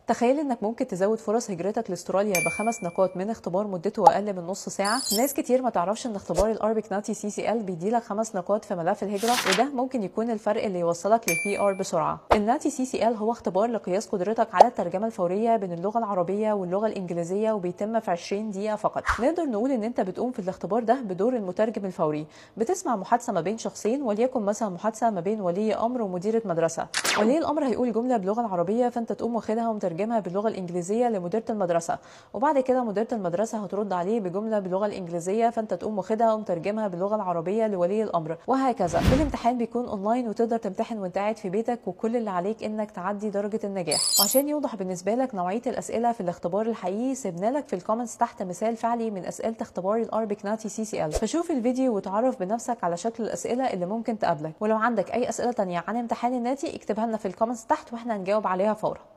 تخيل انك ممكن تزود فرص هجرتك لاستراليا ب5 نقاط من اختبار مدته اقل من نص ساعه. ناس كتير ما تعرفش ان اختبار الاربك ناتي CCL بيديلك 5 نقاط في ملف الهجره، وده ممكن يكون الفرق اللي يوصلك للPR بسرعه. الناتي CCL هو اختبار لقياس قدرتك على الترجمه الفوريه بين اللغه العربيه واللغه الانجليزيه، وبيتم في 20 دقيقه فقط. نقدر نقول ان انت بتقوم في الاختبار ده بدور المترجم الفوري. بتسمع محادثه ما بين شخصين، وليكن مثلا محادثه ما بين ولي امر ومديره مدرسه. ولي الامر هيقول جمله باللغه العربيه، فانت تقوم واخدها ومترجمها باللغه الانجليزيه لمديره المدرسه، وبعد كده مديره المدرسه هترد عليه بجمله باللغه الانجليزيه، فانت تقوم واخدها ومترجمها باللغه العربيه لولي الامر، وهكذا. الامتحان بيكون اونلاين وتقدر تمتحن وانت قاعد في بيتك، وكل اللي عليك انك تعدي درجه النجاح. وعشان يوضح بالنسبه لك نوعيه الاسئله في الاختبار الحقيقي، سيبنا لك في الكومنتس تحت مثال فعلي من اسئله اختبار الاربك ناتي CCL، فشوف الفيديو وتعرف بنفسك على شكل الاسئله اللي ممكن تقابلك. ولو عندك اي اسئله تانية عن امتحان الناتي اكتبها لنا في الكومنتس تحت واحنا هنجاوب عليها فورا.